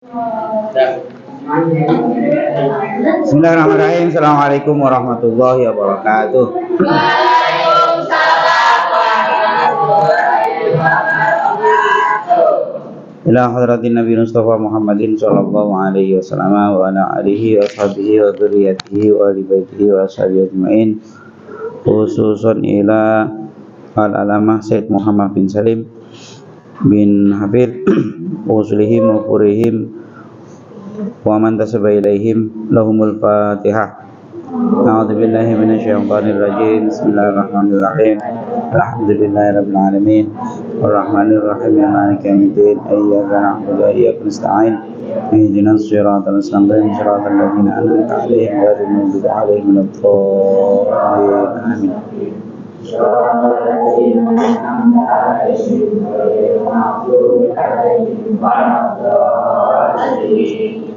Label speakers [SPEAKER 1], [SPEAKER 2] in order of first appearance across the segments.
[SPEAKER 1] Bismillahirrahmanirrahim. Assalamualaikum warahmatullahi wabarakatuh.
[SPEAKER 2] Waalaikumsalam warahmatullahi wabarakatuh.
[SPEAKER 1] Ila hadratin Nabi Mustafa Muhammadin sallallahu alaihi wasallam wa ala alihi wa sahbihi wa dzurriyyatihi wa ali baitihi wa ashabihi ajmain. Khususan ila al-alamah Sayyid Muhammad bin Salim bin Habib usulihim wa furihim wa man tasaba ilaihim lahumul fatihah. A'udzu billahi minasyaitonir rajim. Bismillahirrahmanirrahim. Alhamdulillahirabbil alamin. Arrahmanir rahim. Maliki yaumiddin. Iyyaka na'budu wa iyyaka nasta'in. Ihdinas siratal mustaqim. Siratal ladzina an'amta 'alaihim ghairil maghdubi 'alaihim waladdallin.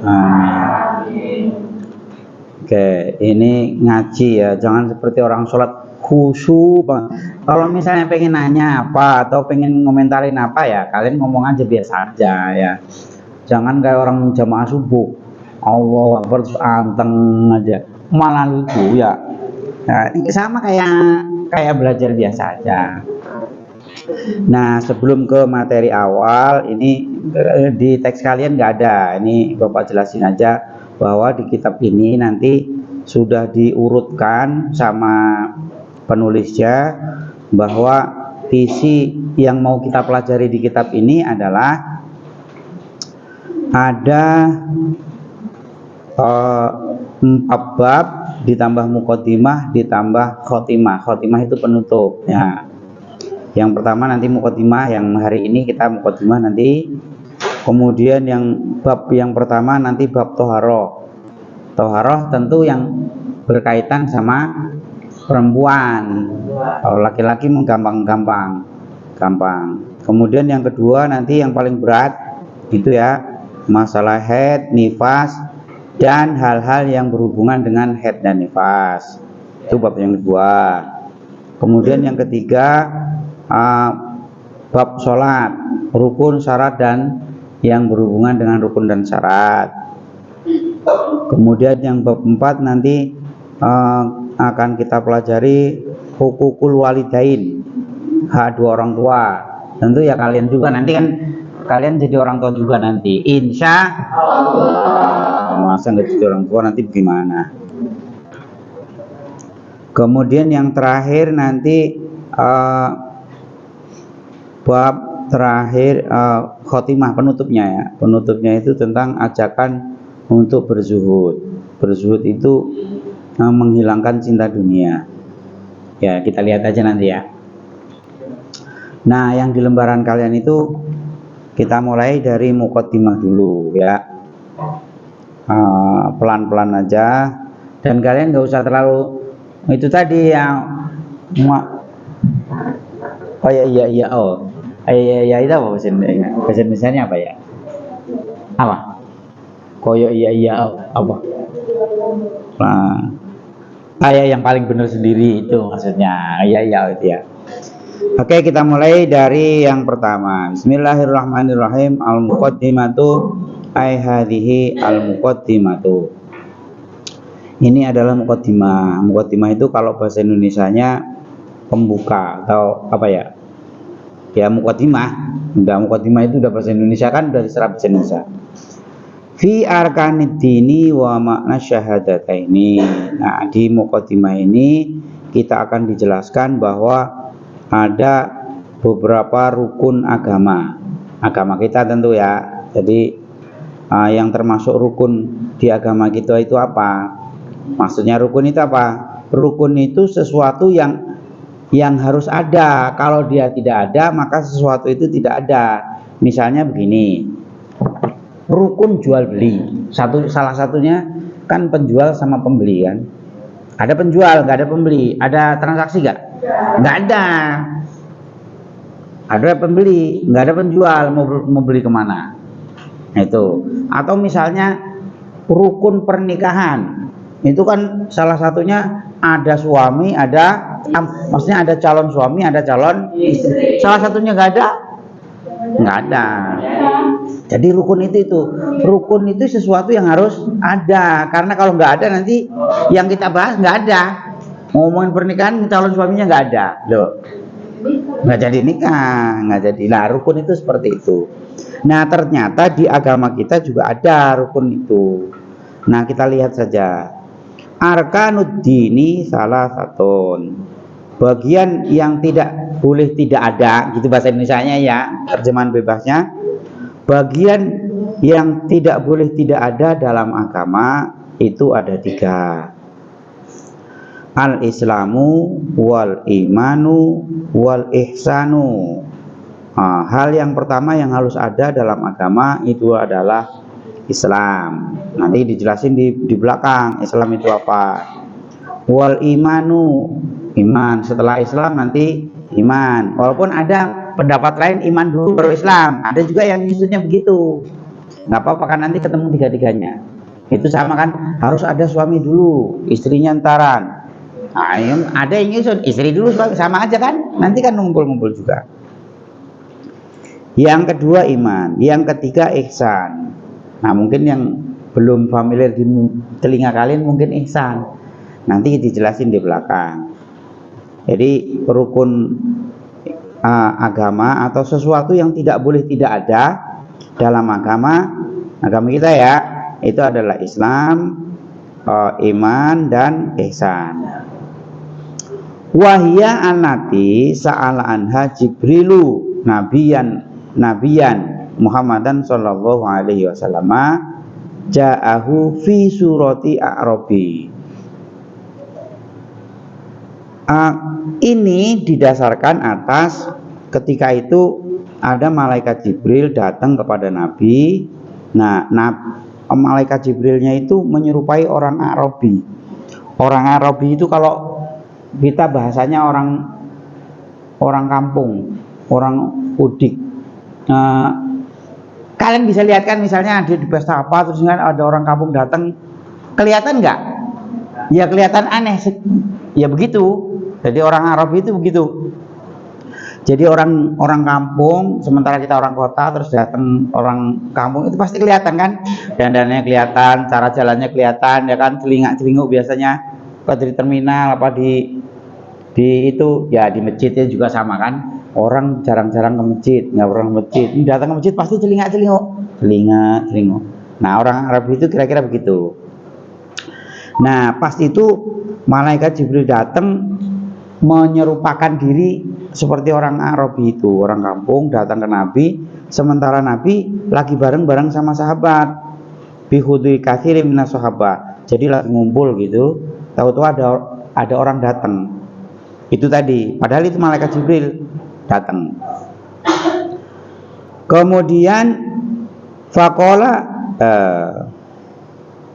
[SPEAKER 1] Amin. Amin. Oke, ini ngaji ya, jangan seperti orang sholat khusyuk. Kalau misalnya pengen nanya apa atau pengen ngomentarin apa ya, kalian ngomong aja biasa aja ya. Jangan kayak orang jamaah subuh, Allah Akbar terus anteng aja, malah lucu ya. Nah, sama kayak belajar biasa aja. Nah, sebelum ke materi awal, ini di teks kalian nggak ada. Ini Bapak jelasin aja bahwa di kitab ini nanti sudah diurutkan sama penulisnya bahwa visi yang mau kita pelajari di kitab ini adalah ada 4 bab ditambah muqaddimah ditambah khotimah. Khotimah itu penutup ya. Yang pertama nanti muqaddimah, yang hari ini kita muqaddimah nanti. Kemudian yang bab yang pertama nanti bab toharoh. Toharoh tentu yang berkaitan sama perempuan. Kalau laki-laki gampang. Kemudian yang kedua nanti yang paling berat itu ya, masalah haid, nifas, dan hal-hal yang berhubungan dengan haid dan nifas. Itu bab yang kedua. Kemudian yang ketiga bab sholat, rukun, syarat, dan yang berhubungan dengan rukun dan syarat. Kemudian yang bab 4 nanti akan kita pelajari hukukul walidain, hak dua orang tua. Tentu ya kalian juga nanti kan kalian jadi orang tua juga nanti, insya Allah. Masa nggak jadi orang tua nanti gimana? Kemudian yang terakhir nanti bab terakhir khotimah, penutupnya ya. Penutupnya itu tentang ajakan untuk berzuhud. Berzuhud itu menghilangkan cinta dunia. Ya, kita lihat aja nanti ya. Nah, yang di lembaran kalian itu kita mulai dari muqaddimah dulu ya. Pelan-pelan aja, dan kalian nggak usah terlalu itu tadi yang iya itu apa bahasa Indonesianya apa ya? Apa? Koyo iya apa? Nah, yang paling benar sendiri itu maksudnya. Iya itu ya. Oke, kita mulai dari yang pertama. Bismillahirrahmanirrahim. Al-muqaddimatu ay hadhihi al-muqaddimatu. Ini adalah muqaddimah. Muqaddimah itu kalau bahasa Indonesianya pembuka atau apa ya? Ya muqaddimah. Enggak, muqaddimah itu udah bahasa Indonesia kan, dari serap bahasa Indonesia. Fi arkanid dini wa makna syahadataini. Nah, di muqaddimah ini kita akan dijelaskan bahwa ada beberapa rukun agama kita tentu ya. Jadi yang termasuk rukun di agama kita itu apa? Maksudnya rukun itu apa? Rukun itu sesuatu yang harus ada. Kalau dia tidak ada, maka sesuatu itu tidak ada. Misalnya begini, rukun jual beli. Salah satunya kan penjual sama pembeli kan. Ada penjual, nggak ada pembeli. Ada transaksi nggak? Nggak ada. Ada pembeli, nggak ada penjual. Mau beli kemana? Nah, itu. Atau misalnya rukun pernikahan. Itu kan salah satunya ada suami, maksudnya ada calon suami, ada calon istri. Salah satunya nggak ada. Jadi rukun itu sesuatu yang harus ada, karena kalau nggak ada nanti yang kita bahas nggak ada. Ngomongin pernikahan calon suaminya nggak ada, loh, nggak jadi nikah, nggak jadi. Nah, rukun itu seperti itu. Nah, ternyata di agama kita juga ada rukun itu. Nah, kita lihat saja. Arkanuddini salah satu bagian yang tidak boleh tidak ada, gitu bahasa Indonesianya ya, terjemahan bebasnya. Bagian yang tidak boleh tidak ada dalam agama itu ada 3. Al-Islamu wal imanu wal ihsanu. Hal yang pertama yang harus ada dalam agama itu adalah Islam. Nanti dijelasin di belakang Islam itu apa. Wal imanu, iman. Setelah Islam nanti iman. Walaupun ada pendapat lain iman dulu baru Islam. Ada juga yang maksudnya begitu. Nggak apa-apa kan, nanti ketemu 3-3-nya. Itu sama kan, harus ada suami dulu, istrinya ntaran. Nah, ada yang nyusun istri dulu, sama aja kan, nanti kan ngumpul-ngumpul juga. Yang kedua iman, yang ketiga ihsan. Nah, mungkin yang belum familiar di telinga kalian mungkin ihsan. Nanti dijelasin di belakang. Jadi rukun agama atau sesuatu yang tidak boleh tidak ada dalam agama kita ya, itu adalah Islam, iman dan ihsan. Wahia anati sa'ala anha Jibrilu nabiyan Muhammadan sallallahu alaihi wasallam ja'ahu fi surati A'rabi. Ini didasarkan atas ketika itu ada malaikat Jibril datang kepada Nabi. Nah, malaikat Jibrilnya itu menyerupai orang Arabi. Orang Arabi itu kalau kita bahasanya orang kampung, orang udik. Kalian bisa lihat kan, misalnya ada di pesta apa, terus kan ada orang kampung datang, kelihatan nggak? Ya kelihatan aneh. Ya begitu. Jadi orang Arab itu begitu. Jadi orang kampung, sementara kita orang kota, terus datang orang kampung itu pasti kelihatan kan? Dandannya kelihatan, cara jalannya kelihatan, ya kan? Celingak-celinguk biasanya kalau di terminal apa di itu ya, di masjidnya juga sama kan? Orang jarang-jarang ke masjid, nggak pernah ke masjid. Ini datang ke masjid pasti celingak-celinguk. Nah, orang Arab itu kira-kira begitu. Nah, pas itu malaikat Jibril datang menyerupakan diri seperti orang Arab itu, orang kampung datang ke Nabi, sementara Nabi lagi bareng-bareng sama sahabat. Bihudui katsirin minas sahabat. Jadi lagi ngumpul gitu, tahu-tahu ada orang datang. Itu tadi, padahal itu malaikat Jibril datang. Kemudian faqala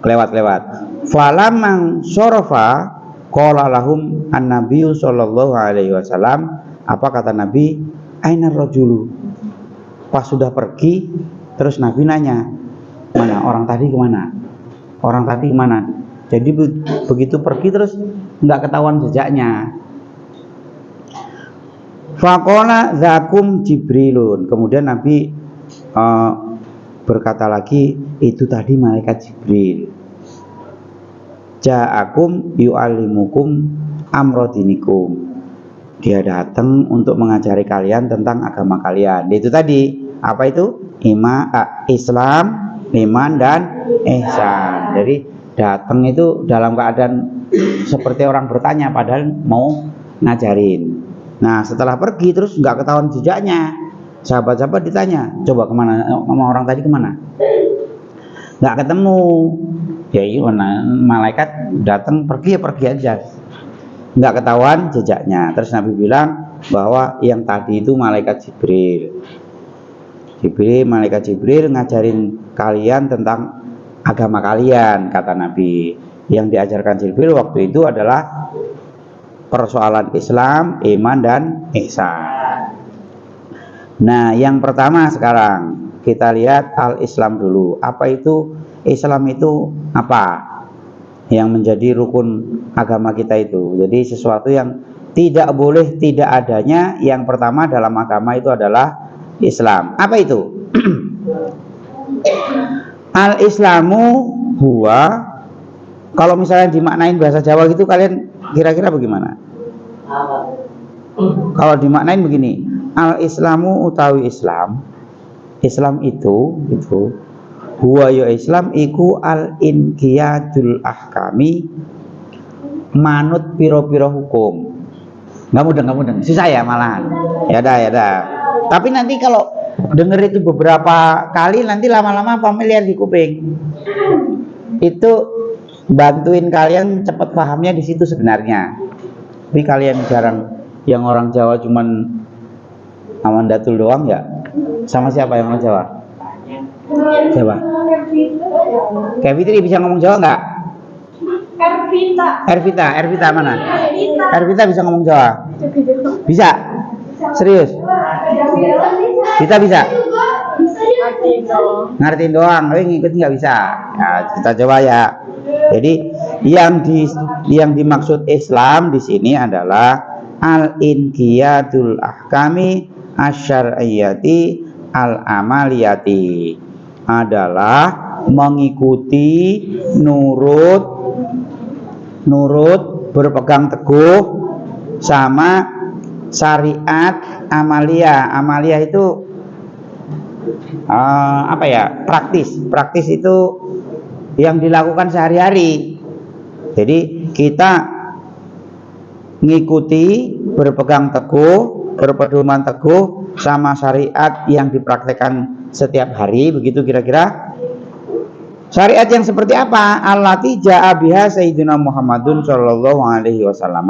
[SPEAKER 1] lewat. Falamang sorofa qala lahum an-nabiyyu sallallahu alaihi wasallam. Apa kata Nabi? Ainar rajulu. Pas sudah pergi, terus Nabi nanya, mana orang tadi kemana? Orang tadi kemana? Jadi begitu pergi terus nggak ketahuan jejaknya. Faqala zakum Jibrilun. Kemudian Nabi berkata lagi, itu tadi malaikat Jibril. Ja'akum yu'allimukum amrodinikum. Dia datang untuk mengajari kalian tentang agama kalian. Itu tadi, apa itu? Islam, iman dan ihsan. Jadi datang itu dalam keadaan seperti orang bertanya padahal mau ngajarin. Nah, setelah pergi terus nggak ketahuan jejaknya. Sahabat-sahabat ditanya, coba kemana? Orang tadi kemana? Nggak ketemu. Ya iya, malaikat datang pergi ya pergi aja, nggak ketahuan jejaknya. Terus Nabi bilang bahwa yang tadi itu malaikat Jibril. Malaikat Jibril ngajarin kalian tentang agama kalian, kata Nabi. Yang diajarkan Jibril waktu itu adalah persoalan Islam, iman dan ihsan. Nah, yang pertama sekarang kita lihat al-Islam dulu. Apa itu Islam itu? Apa yang menjadi rukun agama kita itu? Jadi sesuatu yang tidak boleh tidak adanya. Yang pertama dalam agama itu adalah Islam. Apa itu? Al-Islamu huwa, kalau misalnya dimaknain bahasa Jawa gitu kalian kira-kira bagaimana? Kalau dimaknain begini, Al-Islamu utawi Islam, Islam itu huwa ya Islam iku al-inqiyadul ahkami, manut piro-piro hukum. Nggak mudeng, susah ya malahan. Ya dah. Tapi nanti kalau denger itu beberapa kali, nanti lama-lama familiar di kuping. Itu bantuin kalian cepat pahamnya di situ sebenarnya. Tapi kalian jarang, yang orang Jawa cuman Amandatul doang ya. Sama siapa yang orang Jawa? Siapa? Kayak Fitri bisa ngomong Jawa nggak? Ervita mana? Ervita bisa ngomong Jawa? Bisa? Serius? Kita bisa? Ngertiin doang, tapi ngikut nggak bisa. Ya, kita coba ya. Jadi yang dimaksud Islam di sini adalah al-inqiyadul ahkami asyariyati al-amaliyati, adalah mengikuti, nurut berpegang teguh sama syariat amalia. Amalia itu apa ya? Praktis itu yang dilakukan sehari-hari. Jadi kita ngikuti, berpegang teguh, berpedoman teguh sama syariat yang dipraktekkan setiap hari, begitu kira-kira. Syariat yang seperti apa? Allati ja'a biha sayyidina Muhammadun sallallahu alaihi wasallam.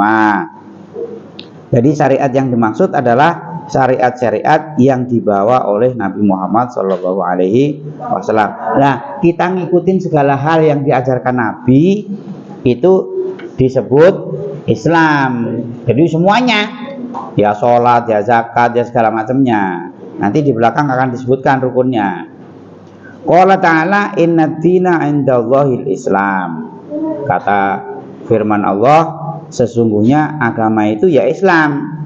[SPEAKER 1] Jadi syariat yang dimaksud adalah syariat-syariat yang dibawa oleh Nabi Muhammad sallallahu alaihi wasallam. Nah, kita ngikutin segala hal yang diajarkan Nabi itu disebut Islam. Jadi semuanya, ya sholat, ya zakat, ya segala macamnya. Nanti di belakang akan disebutkan rukunnya. Qala ta'ala inna dina indallahil Islam. Kata firman Allah, sesungguhnya agama itu ya Islam.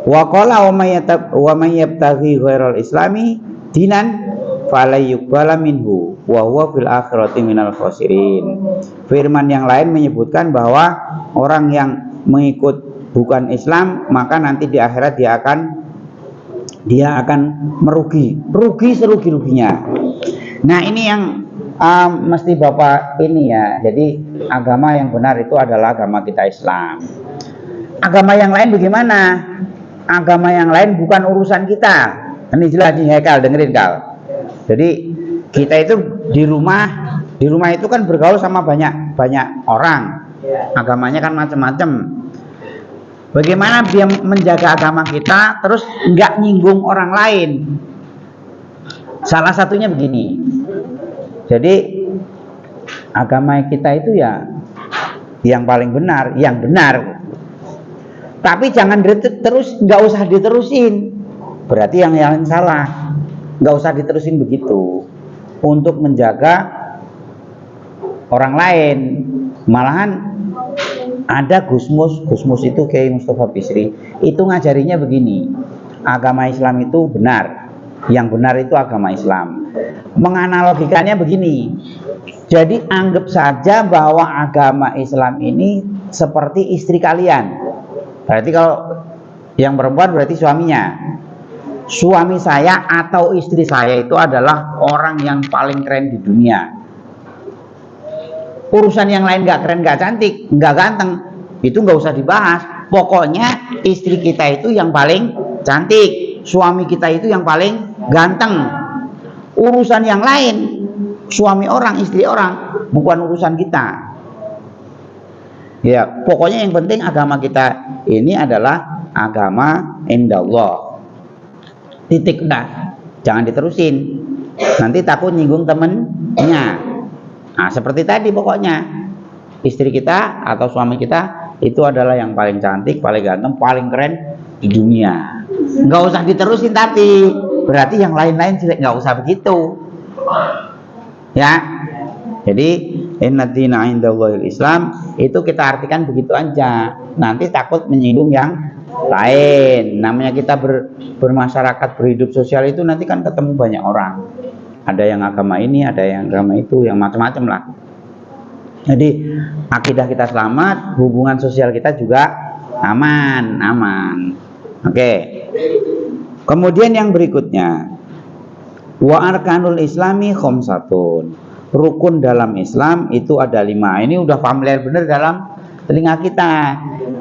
[SPEAKER 1] Wa qala wa may yabtaghi ghairal islami dinan fala yuqbala minhu wa huwa fil akhirati minal khasirin. Firman yang lain menyebutkan bahwa orang yang mengikut bukan Islam, maka nanti di akhirat dia akan merugi serugi-ruginya. Nah, ini yang mesti Bapak ini ya. Jadi agama yang benar itu adalah agama kita Islam. Agama yang lain bagaimana? Agama yang lain bukan urusan kita. Ini jelas nih Kal, dengerin Kal. Jadi kita itu di rumah itu kan bergaul sama banyak orang. Agamanya kan macam-macam. Bagaimana dia menjaga agama kita terus nggak nyinggung orang lain? Salah satunya begini. Jadi agama kita itu ya yang paling benar, yang benar. Tapi jangan terus, nggak usah diterusin. Berarti yang salah. Nggak usah diterusin begitu. Untuk menjaga orang lain, malahan ada Gusmus itu Kiai Mustafa Bisri, itu ngajarinya begini, agama Islam itu benar, yang benar itu agama Islam. Menganalogikannya begini, jadi anggap saja bahwa agama Islam ini seperti istri kalian. Berarti kalau yang perempuan berarti suaminya. Suami saya atau istri saya itu adalah orang yang paling keren di dunia. Urusan yang lain gak keren, gak cantik, gak ganteng, itu gak usah dibahas. Pokoknya istri kita itu yang paling cantik, suami kita itu yang paling ganteng. Urusan yang lain, suami orang, istri orang, bukan urusan kita. Ya, pokoknya yang penting agama kita ini adalah agama indallah. Titik, udah, jangan diterusin. Nanti takut nyinggung temennya. Nah, seperti tadi pokoknya istri kita atau suami kita itu adalah yang paling cantik, paling ganteng, paling keren di dunia. Nggak usah diterusin, tapi berarti yang lain-lain nggak usah begitu. Ya, jadi inna dina indallahil Islam, itu kita artikan begitu aja. Nanti takut menyinggung yang lain. Namanya kita bermasyarakat, berhidup sosial itu nanti kan ketemu banyak orang. Ada yang agama ini, ada yang agama itu, yang macam-macam lah. Jadi akidah kita selamat, hubungan sosial kita juga aman. Oke. Kemudian yang berikutnya, wa arkanul islami khamsatun. Rukun dalam Islam itu ada 5. Ini udah familiar bener dalam telinga kita.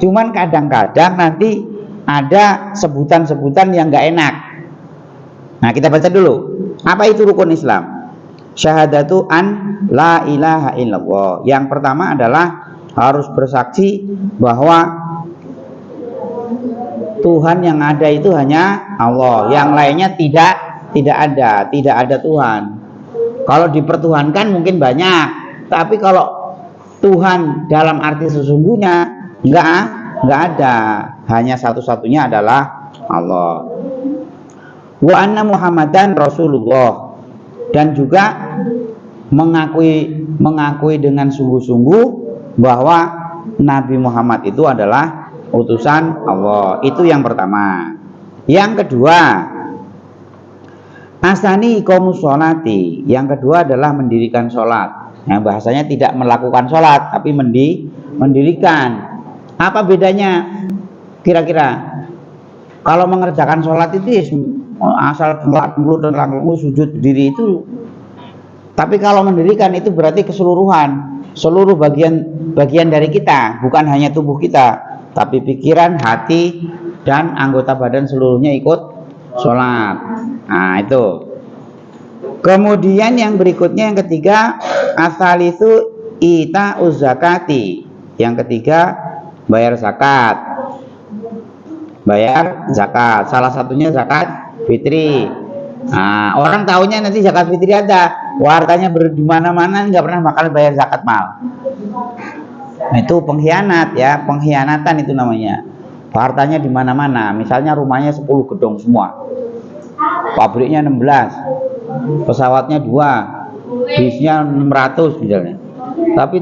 [SPEAKER 1] Cuman kadang-kadang nanti ada sebutan-sebutan yang nggak enak. Nah, kita baca dulu. Apa itu rukun Islam? Syahadatu an la ilaha illallah. Yang pertama adalah harus bersaksi bahwa Tuhan yang ada itu hanya Allah. Yang lainnya tidak ada Tuhan. Kalau dipertuhankan mungkin banyak, tapi kalau Tuhan dalam arti sesungguhnya enggak ada. Hanya satu-satunya adalah Allah. Wa anna Muhammadan Rasulullah, dan juga mengakui dengan sungguh-sungguh bahwa Nabi Muhammad itu adalah utusan Allah. Itu yang pertama. Yang kedua, asani iqamus sholati. Yang kedua adalah mendirikan sholat. Nah, bahasanya tidak melakukan sholat, tapi mendirikan. Apa bedanya? Kira-kira kalau mengerjakan sholat itu asal tengkluk sujud berdiri itu. Tapi kalau mendirikan itu berarti keseluruhan, seluruh bagian dari kita, bukan hanya tubuh kita, tapi pikiran, hati, dan anggota badan seluruhnya ikut sholat. Nah, itu. Kemudian yang berikutnya, yang ketiga, asal itu ita uzakati. Yang ketiga, bayar zakat. Salah satunya zakat fitri. Nah, orang tahunya nanti zakat fitri ada, wartanya di mana-mana, nggak pernah bakal bayar zakat mal. Nah, itu pengkhianat ya, pengkhianatan itu namanya. Hartanya di mana-mana, misalnya rumahnya 10 gedung semua, pabriknya 16, pesawatnya 2, bisnya 600 misalnya. Tapi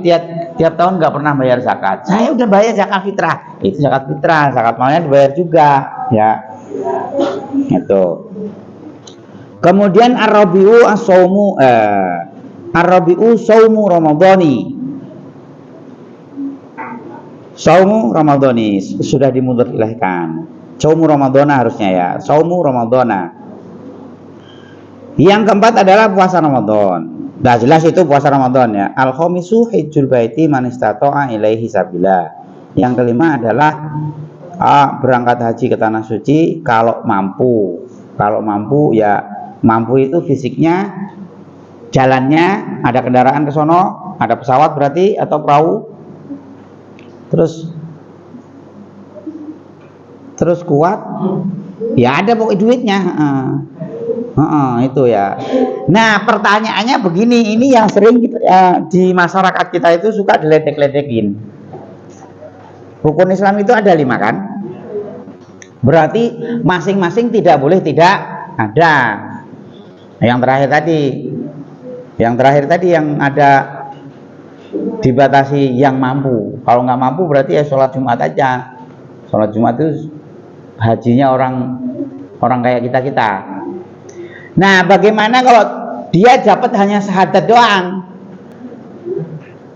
[SPEAKER 1] tiap tahun nggak pernah bayar zakat. Saya udah bayar zakat fitrah. Itu zakat fitrah, zakat malnya dibayar juga, ya. Itu. Kemudian ar-rabi'u as-saumu ar-rabi'u saumu ramadhani. Saumu ramadhani sudah dimudzakkirkan. Saumu ramadhana harusnya ya. Saumu ramadhana. Yang keempat adalah puasa Ramadan. Nah, jelas itu puasa Ramadan ya. Al-khamisu hajjul baiti man istata'a ilaihi sabila. Yang kelima adalah berangkat haji ke tanah suci kalau mampu. Kalau mampu ya, mampu itu fisiknya, jalannya, ada kendaraan ke sono, ada pesawat berarti atau perahu. Terus kuat. Ya ada pokoknya duitnya. Itu ya. Nah, pertanyaannya begini, ini yang sering di masyarakat kita itu suka diledek-ledekin. Rukun Islam itu ada 5 kan? Berarti masing-masing tidak boleh tidak ada. Yang terakhir tadi yang ada dibatasi yang mampu. Kalau nggak mampu berarti ya sholat Jumat aja. Sholat Jumat itu hajinya orang kayak kita. Nah, bagaimana kalau dia dapat hanya syahadat doang?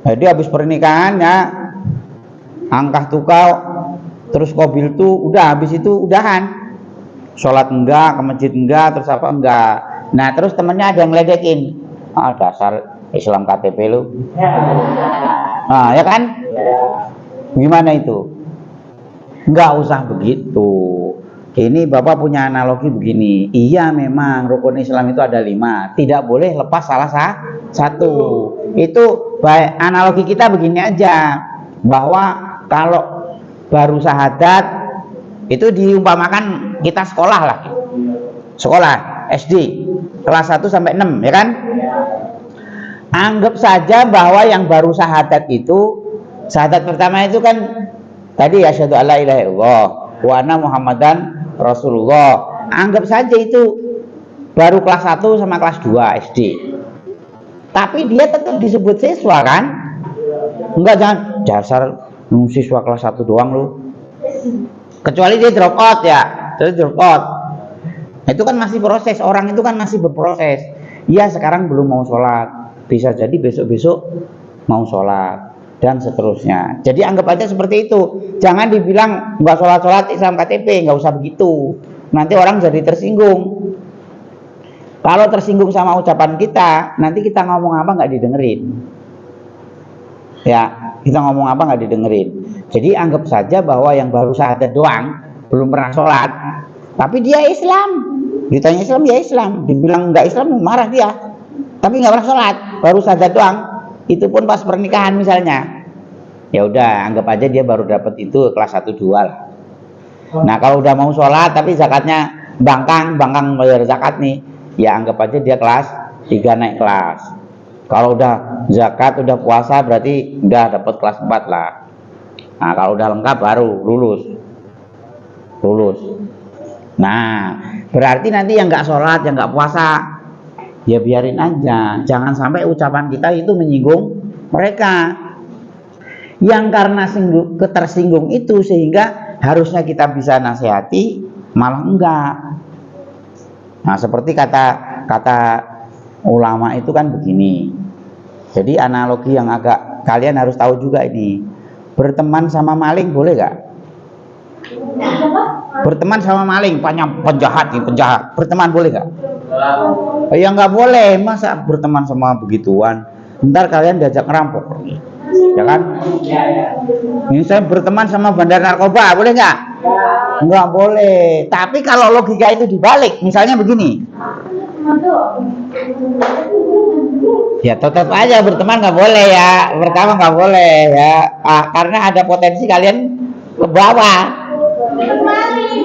[SPEAKER 1] Jadi habis pernikahan ya, angkah tukau, terus qabil tuh, udah habis itu udahan. Sholat enggak, ke masjid enggak, terus apa enggak. Nah, terus temennya ada yang ngeledekin. Dasar Islam KTP lu. Nah, ya kan? Gimana itu? Enggak usah begitu. Ini Bapak punya analogi begini. Iya, memang rukun Islam itu ada 5. Tidak boleh lepas salah satu. Itu baik, analogi kita begini aja, bahwa kalau baru syahadat itu diumpamakan kita sekolah lah. Sekolah SD kelas 1 sampai 6, ya kan? Anggap saja bahwa yang baru syahadat itu, syahadat pertama itu kan tadi ya, asyhadu alla ilaha illallah wa anna Muhammadan Rasulullah. Anggap saja itu baru kelas 1 sama kelas 2 SD. tapi dia tetap disebut siswa kan? Enggak, jangan dasar siswa kelas 1 doang lu. Kecuali dia drop out ya, terus drop out. Itu kan masih proses, orang itu kan masih berproses. Ya sekarang belum mau sholat, bisa jadi besok-besok mau sholat dan seterusnya. Jadi anggap aja seperti itu. Jangan dibilang nggak sholat-sholat Islam KTP, nggak usah begitu. Nanti orang jadi tersinggung. Kalau tersinggung sama ucapan kita, nanti kita ngomong apa nggak didengerin. Ya, kita ngomong apa nggak didengerin. Jadi anggap saja bahwa yang baru syahadat doang, belum pernah sholat, tapi dia Islam. Ditanya Islam, ya Islam. Dibilang nggak Islam, marah dia. Tapi nggak pernah sholat, baru syahadat doang. Itu pun pas pernikahan misalnya. Ya udah, anggap aja dia baru dapat itu kelas 1-2 lah. Nah kalau udah mau sholat tapi zakatnya bangkang bayar zakat nih, ya anggap aja dia kelas 3 naik kelas. Kalau udah zakat, udah puasa berarti udah dapat kelas 4 lah. Nah kalau udah lengkap baru lulus. Nah berarti nanti yang nggak sholat, yang nggak puasa, ya biarin aja. Jangan sampai ucapan kita itu menyinggung mereka. Yang karena ketersinggung itu sehingga harusnya kita bisa nasihati, malah enggak. Nah seperti kata ulama itu kan begini. Jadi analogi yang agak kalian harus tahu juga ini. Berteman sama maling boleh gak? Berteman sama maling, penjahat. Berteman boleh gak? Ya nggak boleh. Masa berteman sama begituan? Ntar kalian diajak ngerampok, ya kan? Ini saya berteman sama bandar narkoba, boleh nggak? Nggak boleh. Tapi kalau logika itu dibalik, misalnya begini. Ya tetap aja berteman nggak boleh ya. Pertama nggak boleh ya, karena ada potensi kalian ke bawah.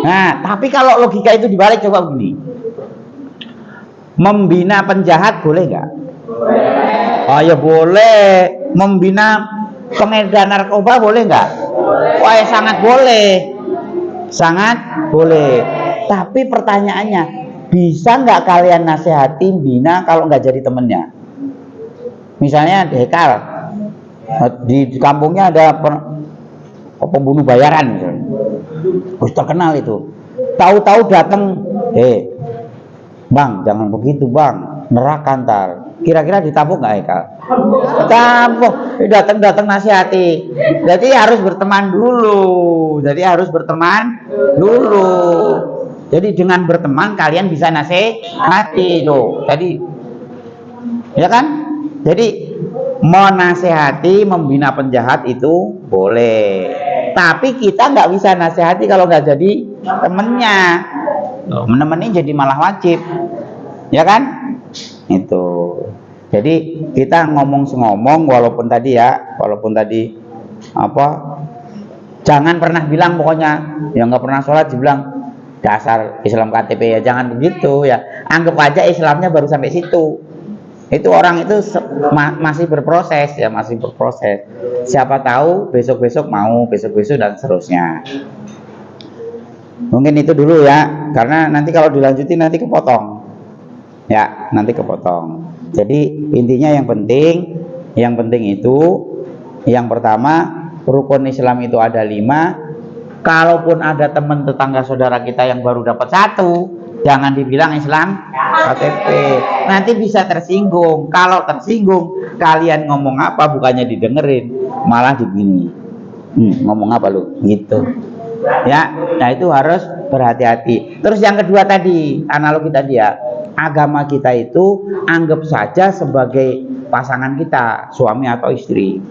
[SPEAKER 1] Nah, tapi kalau logika itu dibalik, coba begini. Membina penjahat boleh nggak? Oh ya boleh. Membina pengedar narkoba boleh nggak? Wah ya sangat boleh. Sangat boleh. Tapi pertanyaannya, bisa nggak kalian nasihati bina kalau nggak jadi temennya? Misalnya Hekal di kampungnya ada pembunuh bayaran, terkenal itu. Tahu-tahu datang, bang jangan begitu bang, neraka ntar. Kira-kira ditabuk nggak Hekal? Tabuk. Datang nasihati. Jadi harus berteman dulu. Jadi dengan berteman kalian bisa nasihati tuh. Jadi ya kan? Jadi menasehati, membina penjahat itu boleh. Tapi kita nggak bisa nasihati kalau nggak jadi temennya. Menemani jadi malah wajib, ya kan? Itu. Jadi kita ngomong sengomong, walaupun tadi jangan pernah bilang pokoknya yang nggak pernah sholat dibilang dasar Islam KTP ya, jangan begitu ya. Anggap aja Islamnya baru sampai situ. Itu orang itu masih berproses ya, Siapa tahu besok-besok mau, besok-besok dan seterusnya. Mungkin itu dulu ya, karena nanti kalau dilanjutin nanti kepotong. Ya, nanti kepotong. Jadi intinya yang penting itu yang pertama, rukun Islam itu ada 5. Kalaupun ada teman tetangga saudara kita yang baru dapat 1, jangan dibilang Islam KTP. Nanti bisa tersinggung. Kalau tersinggung, kalian ngomong apa bukannya didengerin, malah digini. Ngomong apa lu? Gitu. Ya, nah itu harus berhati-hati. Terus yang kedua tadi, analogi tadi ya, agama kita itu anggap saja sebagai pasangan kita, suami atau istri.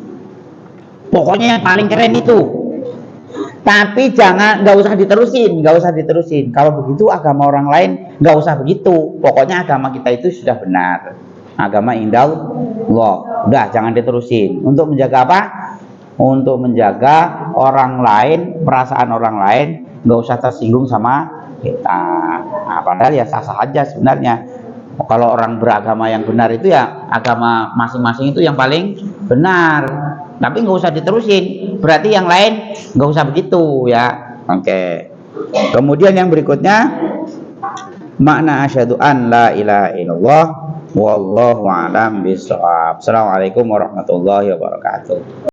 [SPEAKER 1] Pokoknya yang paling keren itu. Tapi nggak usah diterusin. Kalau begitu agama orang lain nggak usah begitu. Pokoknya agama kita itu sudah benar. Agama indallah. Udah jangan diterusin. Untuk menjaga apa? Untuk menjaga orang lain, perasaan orang lain nggak usah tersinggung sama kita. Nah, padahal ya sah-sah aja sebenarnya. Kalau orang beragama yang benar itu ya agama masing-masing itu yang paling benar. Tapi nggak usah diterusin. Berarti yang lain nggak usah begitu ya. Oke. Kemudian yang berikutnya, makna asyhadu an la ilaha illallah Wallahu a'lam bishawab. Assalamualaikum warahmatullahi wabarakatuh.